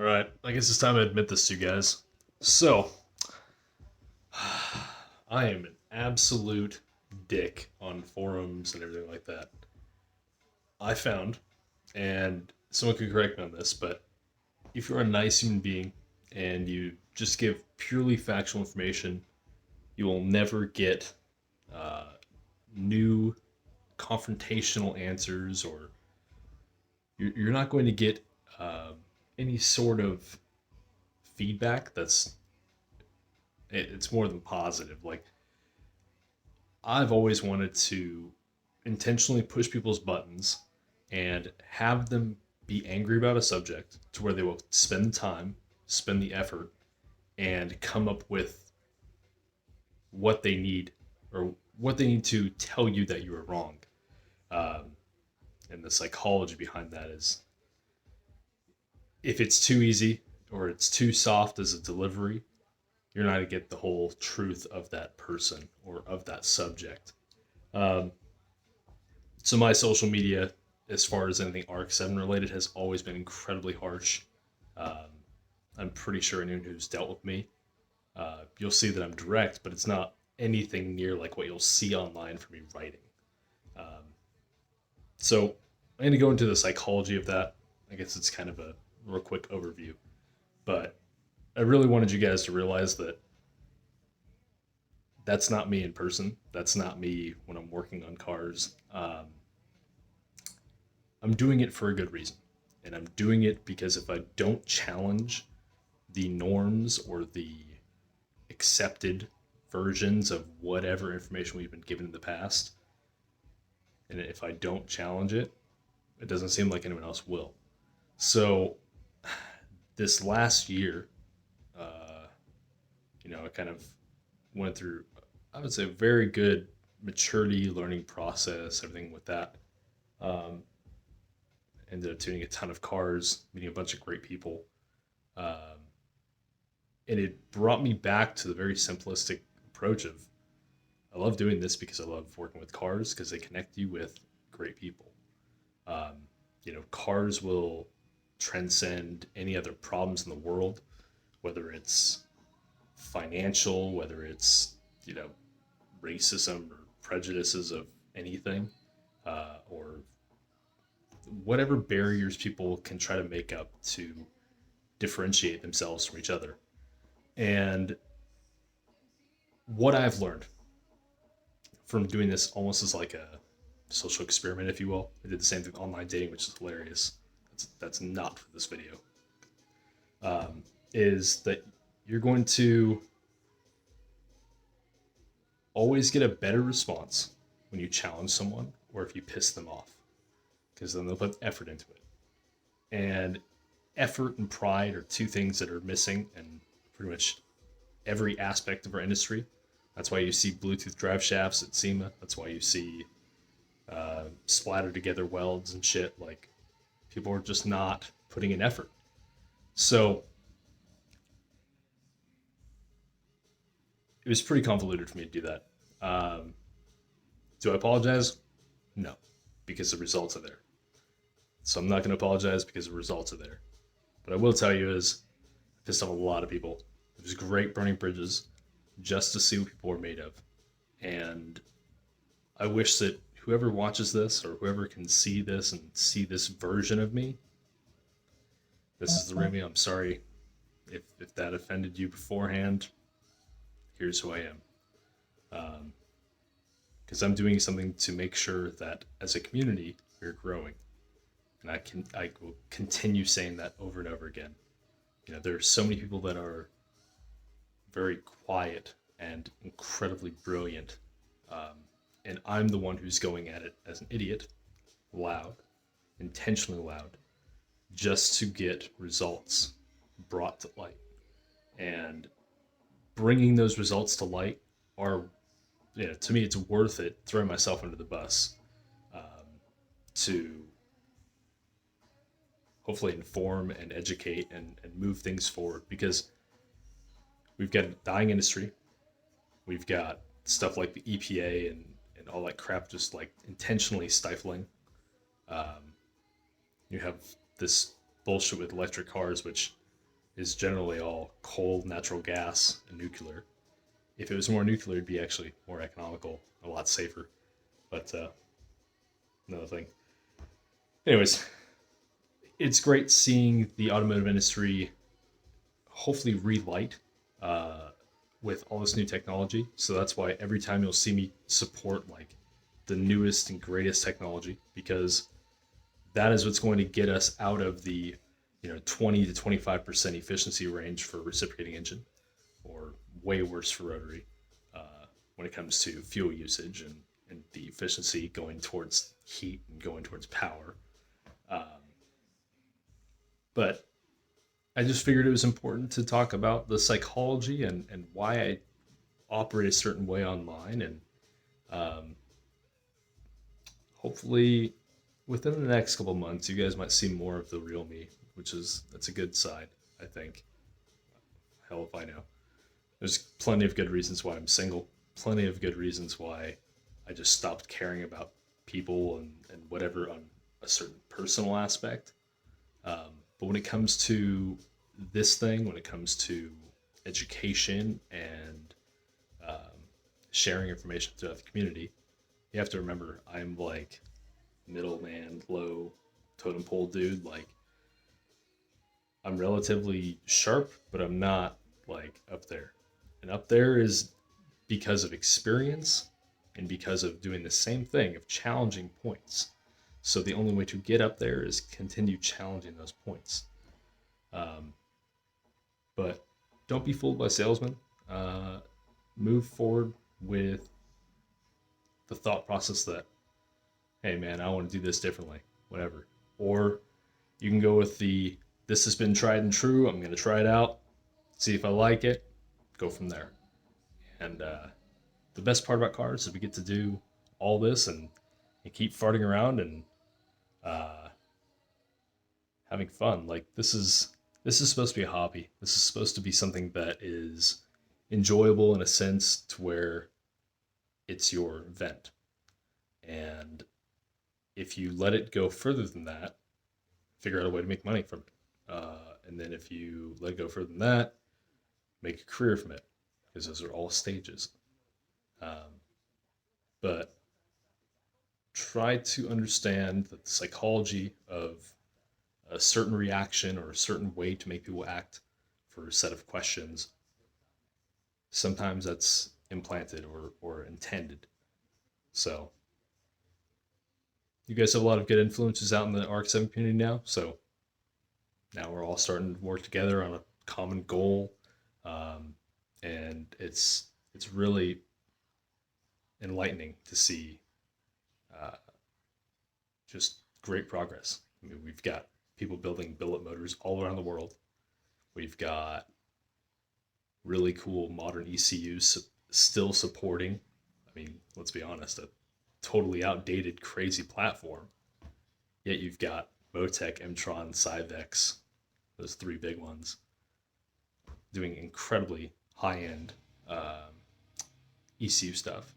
All right, I guess it's time to admit this to you guys. So, I am an absolute dick on forums and everything like that. I found, and someone could correct me on this, but if you're a nice human being and you just give purely factual information, you will never get uh, new confrontational answers, or you're not going to get uh, any sort of feedback it's more than positive. Like, I've always wanted to intentionally push people's buttons and have them be angry about a subject to where they will spend the time, spend the effort, and come up with what they need, or what they need to tell you that you are wrong. Um, and the psychology behind that is, if it's too easy or it's too soft as a delivery, you're not going to get the whole truth of that person or of that subject. Um, so my social media, as far as anything Arc 7 related, has always been incredibly harsh. Um, I'm pretty sure anyone who's dealt with me, you'll see that I'm direct, but it's not anything near like what you'll see online for me writing. Um, so I'm going to go into the psychology of that. I guess it's kind of a real quick overview, but I really wanted you guys to realize that that's not me in person. That's not me when I'm working on cars. I'm doing it for a good reason. And I'm doing it because if I don't challenge the norms or the accepted versions of whatever information we've been given in the past, and if I don't challenge it, it doesn't seem like anyone else will. So, this last year, uh, I kind of went through, I would say, a very good maturity learning process, everything with that. Um, Ended up tuning a ton of cars, meeting a bunch of great people. Um, and it brought me back to the very simplistic approach of, I love doing this because I love working with cars because they connect you with great people. Um, cars will transcend any other problems in the world, whether it's financial, whether it's, you know, racism or prejudices of anything, or whatever barriers people can try to make up to differentiate themselves from each other. And what I've learned from doing this almost as like a social experiment, if you will. I did the same thing with online dating, which is hilarious. That's not for this video. Um, is that you're going to always get a better response when you challenge someone or if you piss them off, because then they'll put effort into it. And effort and pride are two things that are missing in pretty much every aspect of our industry. That's why you see Bluetooth drive shafts at SEMA. That's why you see splattered together welds and shit. Like, people are just not putting in effort. So it was pretty convoluted for me to do that. Um, do I apologize? No, because the results are there. So I'm not going to apologize because the results are there. But I will tell you is, I pissed off a lot of people. It was great burning bridges just to see what people were made of. And I wish that whoever watches this or whoever can see this and see this version of me, this is the real me. I'm sorry if that offended you beforehand. Here's who I am. Because I'm doing something to make sure that as a community we're growing, and I will continue saying that over and over again. There are so many people that are very quiet and incredibly brilliant, um, and I'm the one who's going at it as an idiot, loud, intentionally loud, just to get results brought to light. And bringing those results to light are, to me, it's worth it throwing myself under the bus, um, to hopefully inform and educate and move things forward, because we've got a dying industry. We've got stuff like the EPA and all that crap just like intentionally stifling. Um, you have this bullshit with electric cars, which is generally all coal, natural gas, and nuclear. If it was more nuclear, it'd be actually more economical, a lot safer. But another thing. Anyways, it's great seeing the automotive industry hopefully relight uh, with all this new technology. So that's why every time you'll see me support like the newest and greatest technology, because that is what's going to get us out of the 20 to 25% efficiency range for reciprocating engine, or way worse for rotary when it comes to fuel usage and the efficiency going towards heat and going towards power. Um, but I just figured it was important to talk about the psychology and why I operate a certain way online. And um, hopefully, within the next couple months, you guys might see more of the real me, which is that's a good side, I think. Hell if I know. There's plenty of good reasons why I'm single. Plenty of good reasons why I just stopped caring about people and whatever on a certain personal aspect. But when it comes to this thing, when it comes to education and um, sharing information throughout the community, you have to remember I'm like middleman, low totem pole dude. Like I'm relatively sharp, but I'm not like up there. And up there is because of experience and because of doing the same thing of challenging points. So the only way to get up there is continue challenging those points. Um, but don't be fooled by salesmen. Uh, Move forward with the thought process that, hey man, I want to do this differently, whatever. Or you can go with the, this has been tried and true. I'm going to try it out, see if I like it, go from there. And the best part about cars is we get to do all this and keep farting around and uh, having fun. Like this is supposed to be a hobby. This is supposed to be something that is enjoyable in a sense to where it's your vent. And if you let it go further than that, figure out a way to make money from it. And then if you let it go further than that, make a career from it, because those are all stages. Um, but try to understand that the psychology of a certain reaction or a certain way to make people act for a set of questions, sometimes that's implanted or intended. So you guys have a lot of good influences out in the ARC 7 community now. So now we're all starting to work together on a common goal. Um, and it's really enlightening to see uh, just great progress. I mean, we've got people building billet motors all around the world. We've got really cool modern ECUs still supporting. I mean, let's be honest, a totally outdated, crazy platform. Yet you've got Motec, Mtron, Cyvex, those three big ones, doing incredibly high-end ECU stuff.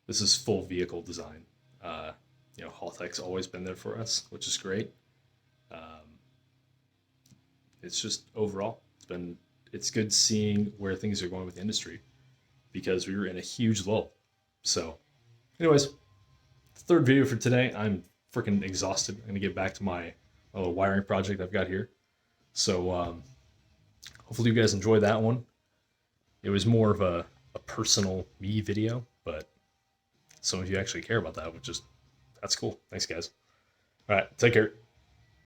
This is full vehicle design. Uh, Haltech's always been there for us, which is great. Um, it's just overall, it's good seeing where things are going with the industry because we were in a huge lull. So, anyways, third video for today. I'm freaking exhausted. I'm gonna get back to my little wiring project I've got here. So, hopefully you guys enjoyed that one. It was more of a personal me video, but some of you actually care about that, which is that's cool. Thanks, guys. All right, take care.